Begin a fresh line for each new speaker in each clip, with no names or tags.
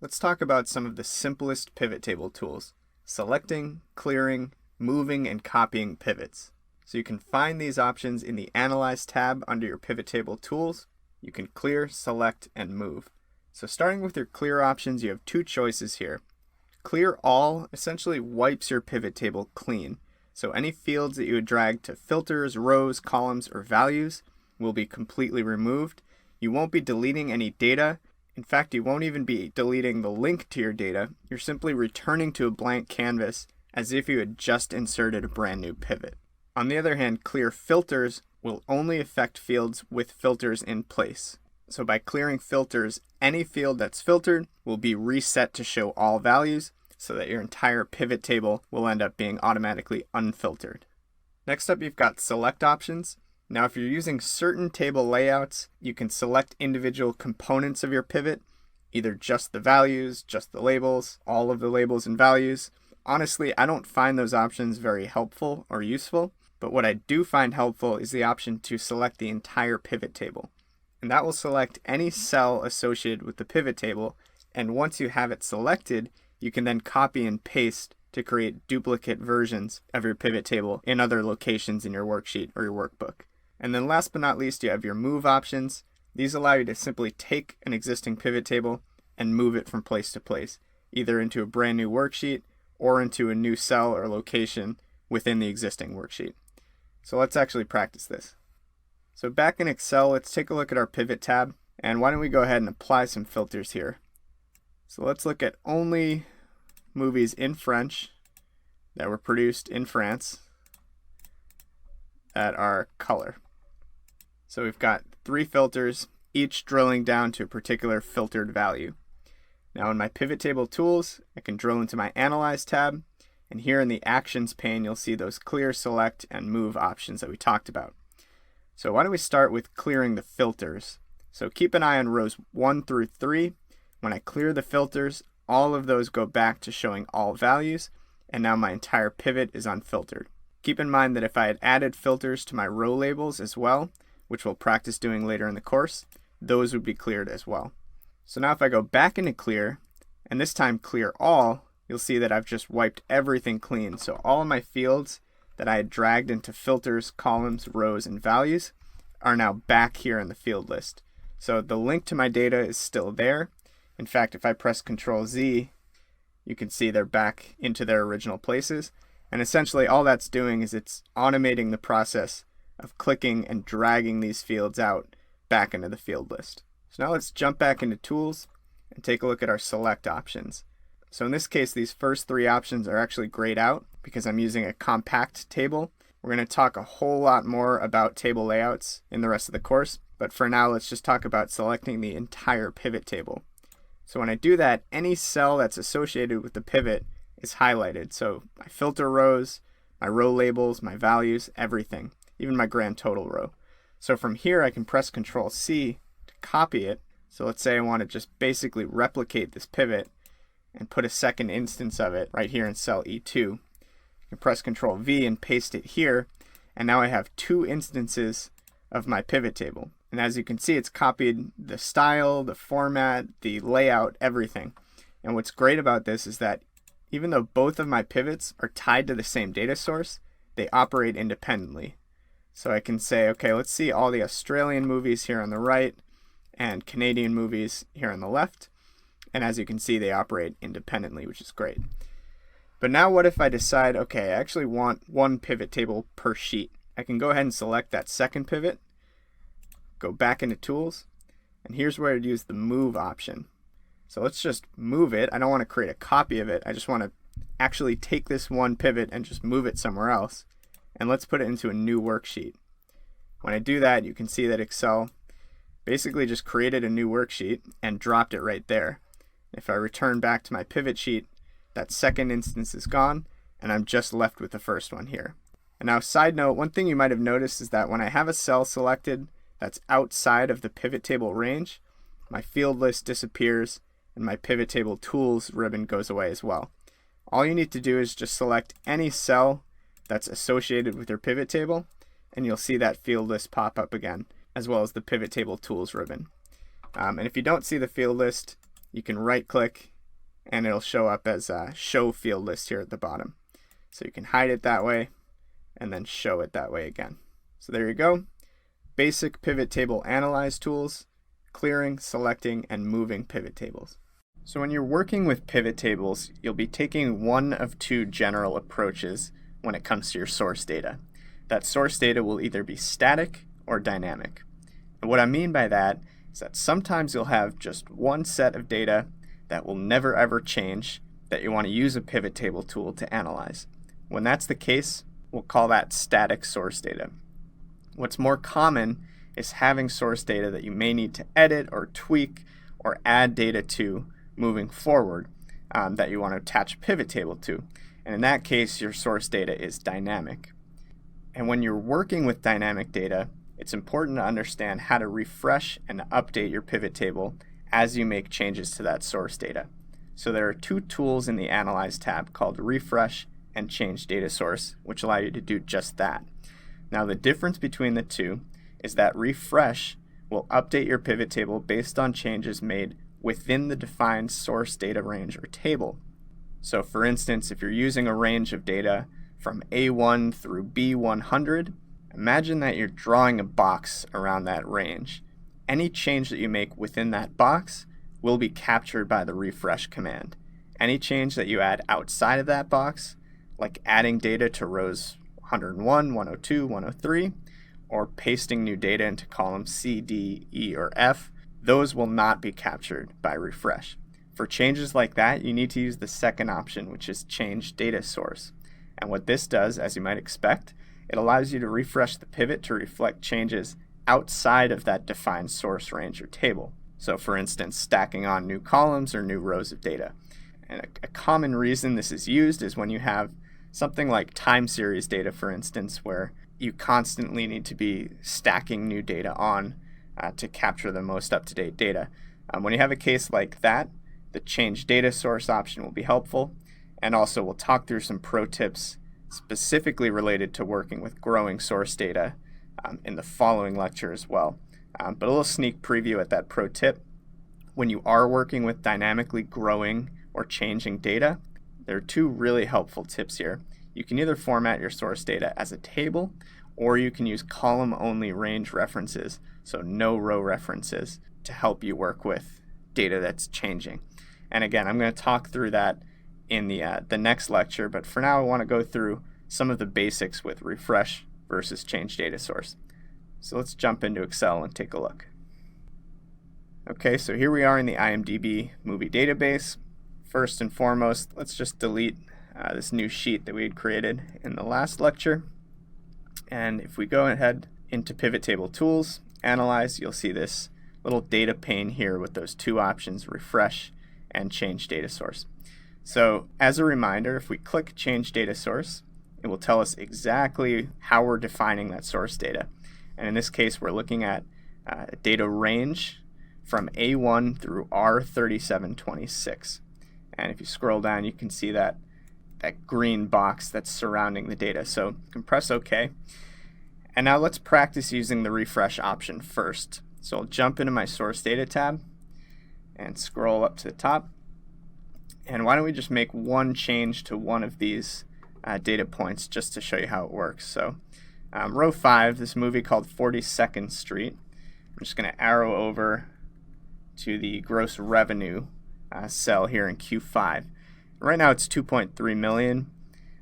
Let's talk about some of the simplest pivot table tools: selecting, clearing, moving, and copying pivots. So you can find these options in the Analyze tab under your pivot table tools. You can clear, select, and move. So starting with your clear options, you have two choices here. Clear all essentially wipes your pivot table clean. So any fields that you would drag to filters, rows, columns, or values will be completely removed. You won't be deleting any data. In fact, you won't even be deleting the link to your data. You're simply returning to a blank canvas as if you had just inserted a brand new pivot. On the other hand, clear filters will only affect fields with filters in place. So by clearing filters, any field that's filtered will be reset to show all values so that your entire pivot table will end up being automatically unfiltered. Next up, you've got select options. Now, if you're using certain table layouts, you can select individual components of your pivot, either just the values, just the labels, all of the labels and values. Honestly, I don't find those options very helpful or useful, but what I do find helpful is the option to select the entire pivot table. And that will select any cell associated with the pivot table, and once you have it selected, you can then copy and paste to create duplicate versions of your pivot table in other locations in your worksheet or your workbook. And then last but not least, you have your move options. These allow you to simply take an existing pivot table and move it from place to place, either into a brand new worksheet or into a new cell or location within the existing worksheet. So let's actually practice this. So back in Excel, let's take a look at our pivot tab, and why don't we go ahead and apply some filters here. So let's look at only movies in French that were produced in France that are color. So we've got 3 filters, each drilling down to a particular filtered value. Now in my pivot table tools, I can drill into my Analyze tab, and here in the Actions pane, you'll see those clear, select, and move options that we talked about. So why don't we start with clearing the filters. So keep an eye on rows 1 through 3. When I clear the filters, all of those go back to showing all values, and now my entire pivot is unfiltered. Keep in mind that if I had added filters to my row labels as well, which we'll practice doing later in the course, those would be cleared as well. So now if I go back into clear, and this time clear all, you'll see that I've just wiped everything clean. So all of my fields that I had dragged into filters, columns, rows, and values are now back here in the field list. So the link to my data is still there. In fact, if I press Ctrl Z, you can see they're back into their original places. And essentially all that's doing is it's automating the process of clicking and dragging these fields out back into the field list. So now let's jump back into Tools and take a look at our select options. So in this case, these first 3 options are actually grayed out because I'm using a compact table. We're going to talk a whole lot more about table layouts in the rest of the course, but for now, let's just talk about selecting the entire pivot table. So when I do that, any cell that's associated with the pivot is highlighted. So my filter rows, my row labels, my values, everything, even my grand total row. So from here, I can press Ctrl C to copy it. So let's say I want to just basically replicate this pivot and put a second instance of it right here in cell E2. I can press Ctrl V and paste it here, and now I have 2 instances of my pivot table. And as you can see, it's copied the style, the format, the layout, everything. And what's great about this is that even though both of my pivots are tied to the same data source, they operate independently. So I can say, okay, let's see all the Australian movies here on the right and Canadian movies here on the left. And as you can see, they operate independently, which is great. But now what if I decide, okay, I actually want 1 pivot table per sheet? I can go ahead and select that second pivot, go back into Tools, and here's where I'd use the Move option. So let's just move it. I don't want to create a copy of it. I just want to actually take this 1 pivot and just move it somewhere else. And let's put it into a new worksheet. When I do that, you can see that Excel basically just created a new worksheet and dropped it right there. If I return back to my pivot sheet, that second instance is gone, and I'm just left with the first one here. And now, side note, one thing you might have noticed is that when I have a cell selected that's outside of the pivot table range, my field list disappears and my pivot table tools ribbon goes away as well. All you need to do is just select any cell that's associated with your pivot table, and you'll see that field list pop up again, as well as the pivot table tools ribbon. And if you don't see the field list, you can right click and it'll show up as a show field list here at the bottom. So you can hide it that way and then show it that way again. So there you go. Basic pivot table analyze tools, clearing, selecting, and moving pivot tables. So when you're working with pivot tables, you'll be taking one of two general approaches when it comes to your source data. That source data will either be static or dynamic. And what I mean by that is that sometimes you'll have just one set of data that will never ever change that you want to use a pivot table tool to analyze. When that's the case, we'll call that static source data. What's more common is having source data that you may need to edit or tweak or add data to moving forward that you want to attach a pivot table to. And in that case, your source data is dynamic. And when you're working with dynamic data, it's important to understand how to refresh and update your pivot table as you make changes to that source data. So there are two tools in the Analyze tab called Refresh and Change Data Source, which allow you to do just that. Now the difference between the two is that Refresh will update your pivot table based on changes made within the defined source data range or table. So for instance, if you're using a range of data from A1 through B100, imagine that you're drawing a box around that range. Any change that you make within that box will be captured by the refresh command. Any change that you add outside of that box, like adding data to rows 101, 102, 103, or pasting new data into columns C, D, E, or F, those will not be captured by refresh. For changes like that, you need to use the second option, which is Change Data Source. And what this does, as you might expect, it allows you to refresh the pivot to reflect changes outside of that defined source range or table. So for instance, stacking on new columns or new rows of data. And a common reason this is used is when you have something like time series data, for instance, where you constantly need to be stacking new data on to capture the most up-to-date data. When you have a case like that, the Change Data Source option will be helpful. And also we'll talk through some pro tips specifically related to working with growing source data in the following lecture as well. But a little sneak preview at that pro tip. When you are working with dynamically growing or changing data, there are two really helpful tips here. You can either format your source data as a table, or you can use column-only range references, so no row references, to help you work with data that's changing. And again, I'm going to talk through that in the next lecture, but for now I want to go through some of the basics with refresh versus change data source. So let's jump into Excel and take a look. Okay, so here we are in the IMDb movie database. First and foremost, let's just delete this new sheet that we had created in the last lecture. And if we go ahead into Pivot Table Tools, Analyze, you'll see this little data pane here with those two options, Refresh and Change Data Source. So as a reminder, if we click Change Data Source, it will tell us exactly how we're defining that source data. And in this case, we're looking at a data range from A1 through R3726. And if you scroll down, you can see that green box that's surrounding the data. So you can press OK. And now let's practice using the refresh option first. So I'll jump into my source data tab and scroll up to the top. And why don't we just make one change to one of these data points just to show you how it works. So row 5, this movie called 42nd Street. I'm just going to arrow over to the gross revenue cell here in Q5. Right now it's 2.3 million.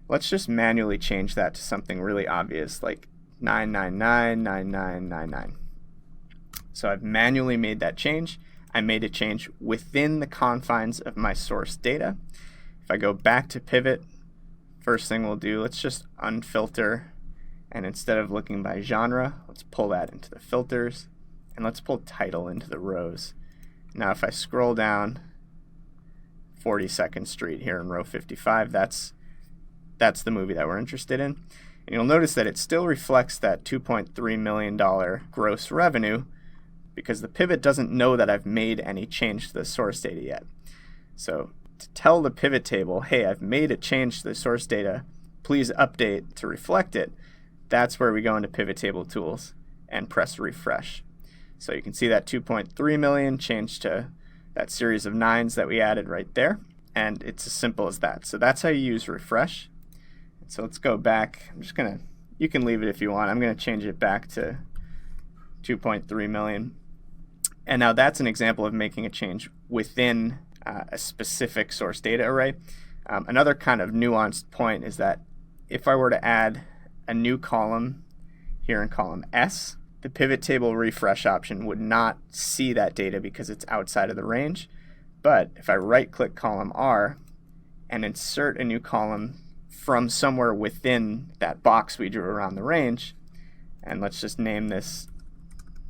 Let's just manually change that to something really obvious like 9999999. So I've manually made that change. I made a change within the confines of my source data. If I go back to pivot, first thing we'll do, let's just unfilter, and instead of looking by genre, let's pull that into the filters, and let's pull title into the rows. Now if I scroll down 42nd Street here in row 55, that's the movie that we're interested in. And you'll notice that it still reflects that $2.3 million gross revenue because the pivot doesn't know that I've made any change to the source data yet. So to tell the pivot table, hey, I've made a change to the source data, please update to reflect it, that's where we go into Pivot Table Tools and press refresh. So you can see that 2.3 million changed to that series of 9s that we added right there. and it's as simple as that. So that's how you use refresh. So let's go back. I'm just gonna, you can leave it if you want. I'm gonna change it back to 2.3 million. And now that's an example of making a change within a specific source data array. Another kind of nuanced point is that if I were to add a new column here in column S, the pivot table refresh option would not see that data because it's outside of the range. But if I right-click column R and insert a new column from somewhere within that box we drew around the range, and let's just name this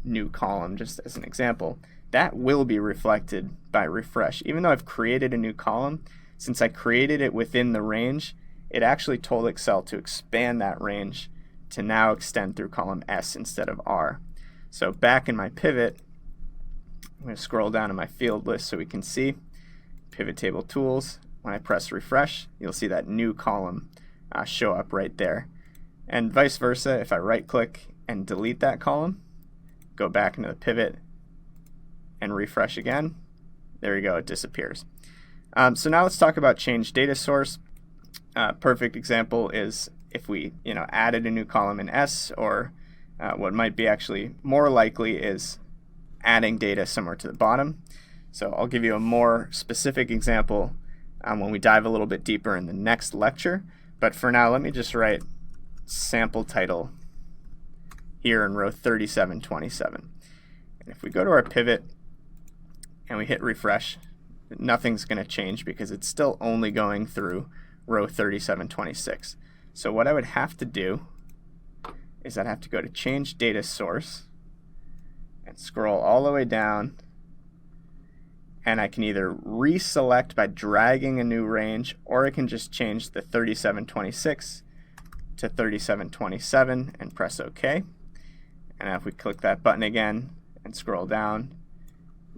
new column just as an example, that will be reflected by refresh. Even though I've created a new column, since I created it within the range, it actually told Excel to expand that range to now extend through column S instead of R. So back in my pivot, I'm going to scroll down to my field list so we can see pivot table tools. When I press refresh, you'll see that new column show up right there. And vice versa, if I right click and delete that column, go back into the pivot and refresh again, there you go, it disappears. So now let's talk about change data source. Perfect example is if we added a new column in S, or what might be actually more likely is adding data somewhere to the bottom. So I'll give you a more specific example when we dive a little bit deeper in the next lecture. But for now, let me just write sample title here in row 3727. And if we go to our pivot and we hit refresh, nothing's going to change because it's still only going through row 3726. So what I would have to do is I'd have to go to change data source and scroll all the way down, and I can either reselect by dragging a new range, or I can just change the 3726 to 3727 and press OK. And if we click that button again and scroll down,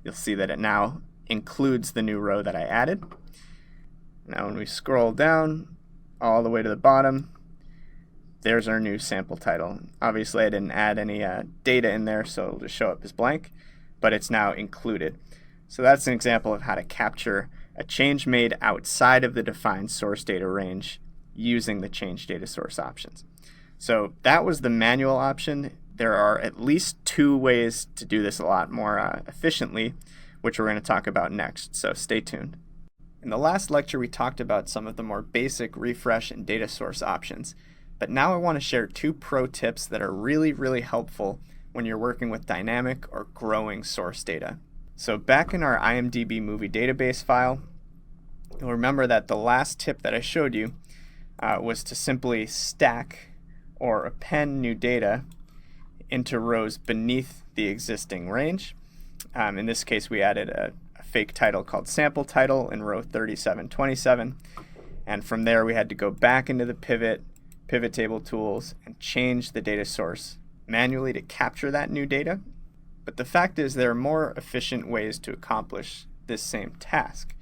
you'll see that it now includes the new row that I added. Now when we scroll down all the way to the bottom, there's our new sample title. Obviously I didn't add any data in there, so it'll just show up as blank, but it's now included. So that's an example of how to capture a change made outside of the defined source data range using the change data source options. So that was the manual option. There are at least two ways to do this a lot more efficiently, which we're going to talk about next, so stay tuned. In the last lecture, we talked about some of the more basic refresh and data source options, but now I want to share two pro tips that are really helpful when you're working with dynamic or growing source data. So back in our IMDb movie database file, you'll remember that the last tip that I showed you was to simply stack or append new data into rows beneath the existing range. In this case, we added a fake title called sample title in row 3727, and from there we had to go back into the pivot table tools and change the data source manually to capture that new data. But the fact is there are more efficient ways to accomplish this same task.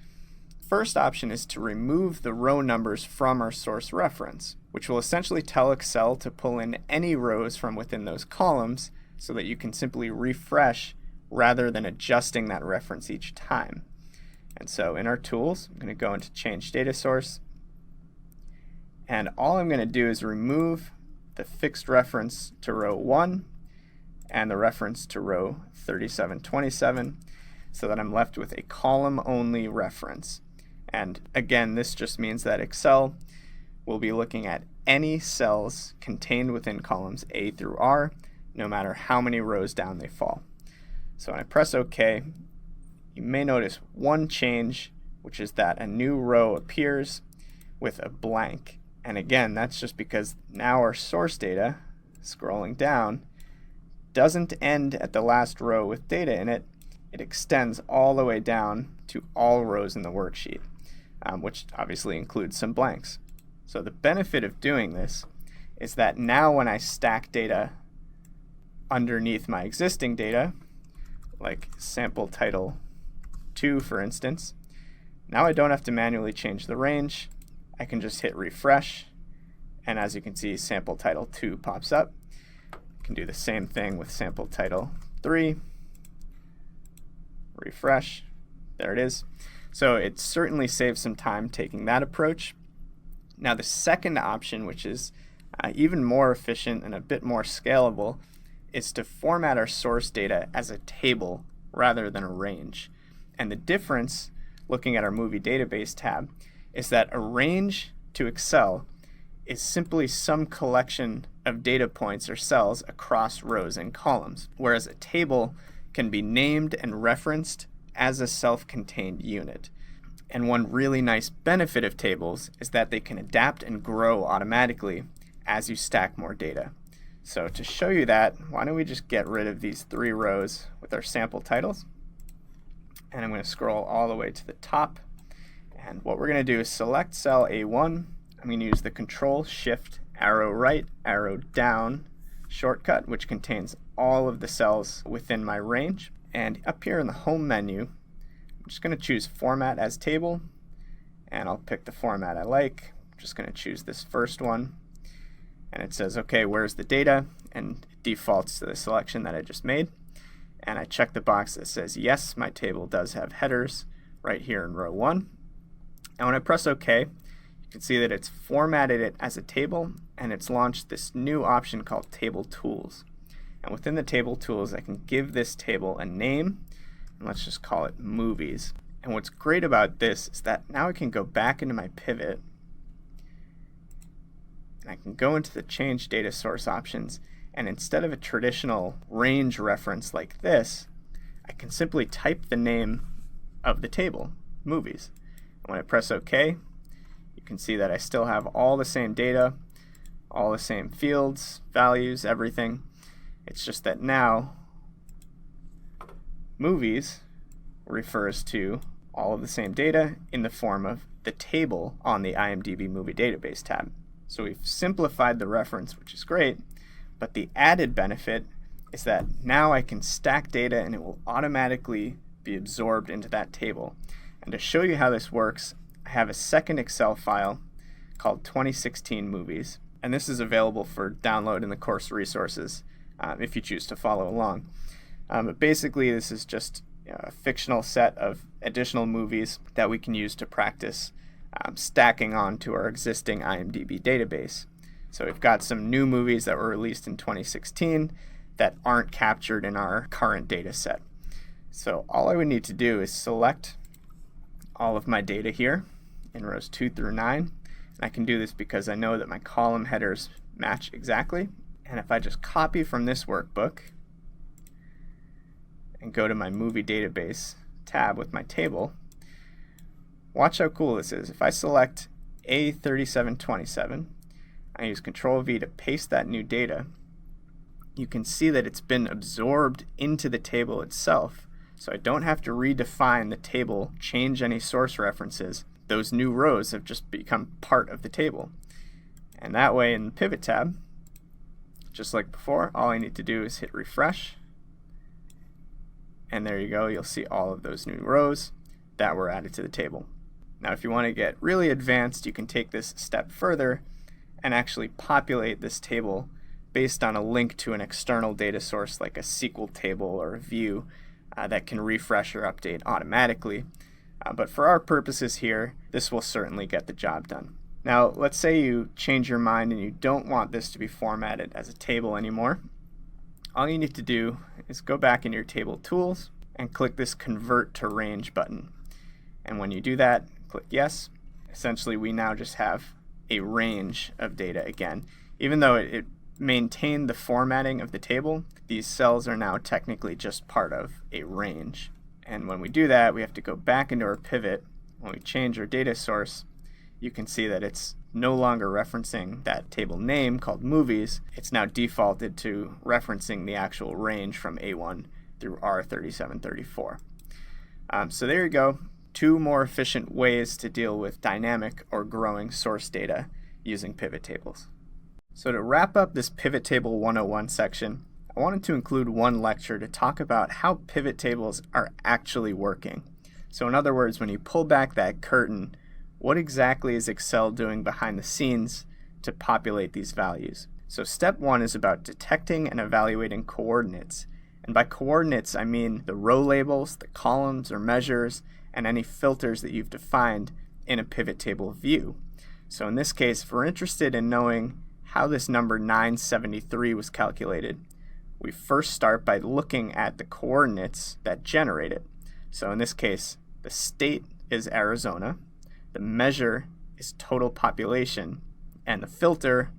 First option is to remove the row numbers from our source reference, which will essentially tell Excel to pull in any rows from within those columns so that you can simply refresh rather than adjusting that reference each time. And so in our tools, I'm going to go into change data source, and all I'm going to do is remove the fixed reference to row 1 and the reference to row 3727 so that I'm left with a column only reference. And again, this just means that Excel will be looking at any cells contained within columns A through R, no matter how many rows down they fall. So when I press OK, you may notice one change, which is that a new row appears with a blank. And again, that's just because now our source data, scrolling down, doesn't end at the last row with data in it. It extends all the way down to all rows in the worksheet, which obviously includes some blanks. So the benefit of doing this is that now when I stack data underneath my existing data, like sample title 2 for instance, now I don't have to manually change the range. I can just hit refresh, and as you can see, sample title 2 pops up. I can do the same thing with sample title 3. Refresh. There it is. So it certainly saves some time taking that approach. Now the second option, which is even more efficient and a bit more scalable, is to format our source data as a table rather than a range. And the difference, looking at our movie database tab, is that a range to Excel is simply some collection of data points or cells across rows and columns, whereas a table can be named and referenced as a self-contained unit. And one really nice benefit of tables is that they can adapt and grow automatically as you stack more data. So to show you that, why don't we just get rid of these 3 rows with our sample titles. And I'm going to scroll all the way to the top. And what we're going to do is select cell A1. I'm going to use the Control Shift arrow right, arrow down shortcut, which contains all of the cells within my range. And up here in the Home menu, I'm just going to choose Format as Table, and I'll pick the format I like. I'm just going to choose this first one, and it says, okay, where's the data? And it defaults to the selection that I just made. And I check the box that says, yes, my table does have headers right here in row 1. And when I press OK, you can see that it's formatted it as a table, and it's launched this new option called Table Tools. And within the Table Tools, I can give this table a name, and let's just call it Movies. And what's great about this is that now I can go back into my pivot, and I can go into the Change Data Source options, and instead of a traditional range reference like this, I can simply type the name of the table, Movies. And when I press OK, you can see that I still have all the same data, all the same fields, values, everything. It's just that now Movies refers to all of the same data in the form of the table on the IMDb Movie Database tab. So we've simplified the reference, which is great, but the added benefit is that now I can stack data and it will automatically be absorbed into that table. And to show you how this works, I have a second Excel file called 2016 Movies, and this is available for download in the course resources if you choose to follow along. But basically this is just a fictional set of additional movies that we can use to practice stacking onto our existing IMDb database. So we've got some new movies that were released in 2016 that aren't captured in our current data set. So all I would need to do is select all of my data here in rows 2 through 9. And I can do this because I know that my column headers match exactly. And if I just copy from this workbook and go to my movie database tab with my table, watch how cool this is. If I select A3727, I use Control V to paste that new data, you can see that it's been absorbed into the table itself. So I don't have to redefine the table, change any source references. Those new rows have just become part of the table. And that way in the Pivot tab, just like before, all I need to do is hit refresh. And there you go, you'll see all of those new rows that were added to the table. Now if you want to get really advanced, you can take this a step further and actually populate this table based on a link to an external data source like a SQL table or a view that can refresh or update automatically. But for our purposes here, this will certainly get the job done. Now let's say you change your mind and you don't want this to be formatted as a table anymore. All you need to do is go back in your Table Tools and click this Convert to Range button. And when you do that, click Yes. Essentially we now just have a range of data again. Even though it maintained the formatting of the table, these cells are now technically just part of a range. And when we do that, we have to go back into our pivot. When we change our data source, you can see that it's no longer referencing that table name called Movies. It's now defaulted to referencing the actual range from A1 through R3734. So there you go. 2 more efficient ways to deal with dynamic or growing source data using pivot tables. So to wrap up this Pivot Table 101 section, I wanted to include one lecture to talk about how pivot tables are actually working. So in other words, when you pull back that curtain, what exactly is Excel doing behind the scenes to populate these values? So step 1 is about detecting and evaluating coordinates. And by coordinates, I mean the row labels, the columns or measures, and any filters that you've defined in a pivot table view. So in this case, if we're interested in knowing how this number 973 was calculated, we first start by looking at the coordinates that generate it. So in this case, the state is Arizona, the measure is total population, and the filter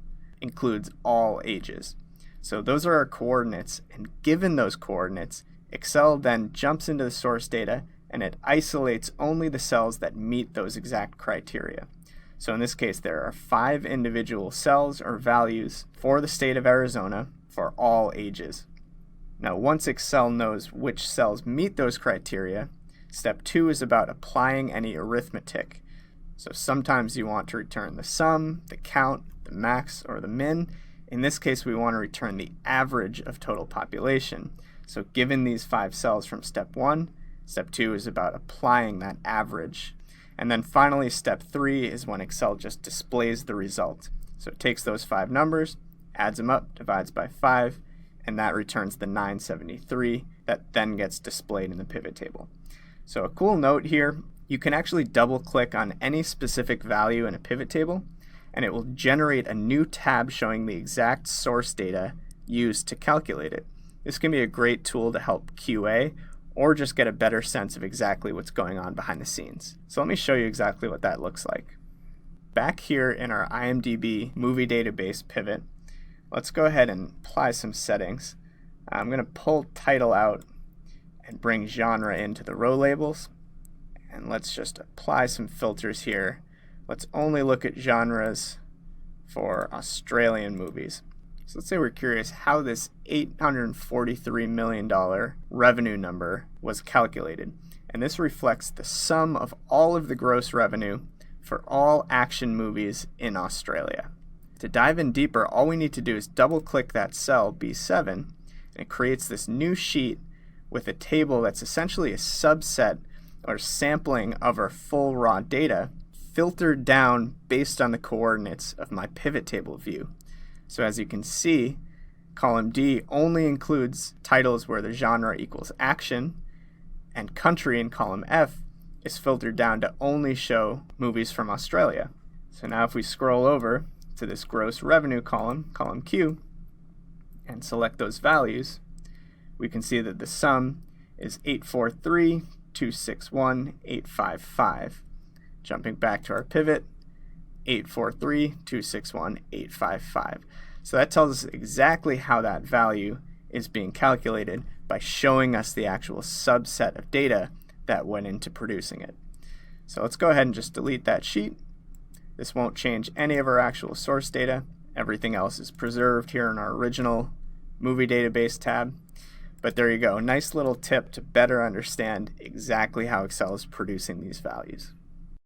includes all ages. So those are our coordinates, and given those coordinates, Excel then jumps into the source data and it isolates only the cells that meet those exact criteria. So in this case, there are 5 individual cells or values for the state of Arizona for all ages. Now, once Excel knows which cells meet those criteria, step 2 is about applying any arithmetic. So sometimes you want to return the sum, the count, the max, or the min. In this case, we want to return the average of total population. So given these 5 cells from step 1, step 2 is about applying that average. And then finally, step 3 is when Excel just displays the result. So it takes those 5 numbers, adds them up, divides by 5, and that returns the 973 that then gets displayed in the pivot table. So a cool note here, you can actually double click on any specific value in a pivot table, and it will generate a new tab showing the exact source data used to calculate it. This can be a great tool to help QA or just get a better sense of exactly what's going on behind the scenes. So let me show you exactly what that looks like. Back here in our IMDb movie database pivot, let's go ahead and apply some settings. I'm going to pull title out and bring genre into the row labels. And let's just apply some filters here. Let's only look at genres for Australian movies. So let's say we're curious how this $843 million revenue number was calculated. And this reflects the sum of all of the gross revenue for all action movies in Australia. To dive in deeper, all we need to do is double click that cell B7, and it creates this new sheet with a table that's essentially a subset or sampling of our full raw data filtered down based on the coordinates of my pivot table view. So as you can see, column D only includes titles where the genre equals action, and country in column F is filtered down to only show movies from Australia. So now if we scroll over to this gross revenue column, column Q, and select those values, we can see that the sum is 843,261,855. Jumping back to our pivot, 843,261,855. So that tells us exactly how that value is being calculated by showing us the actual subset of data that went into producing it. So let's go ahead and just delete that sheet. This won't change any of our actual source data. Everything else is preserved here in our original movie database tab. But there you go, nice little tip to better understand exactly how Excel is producing these values.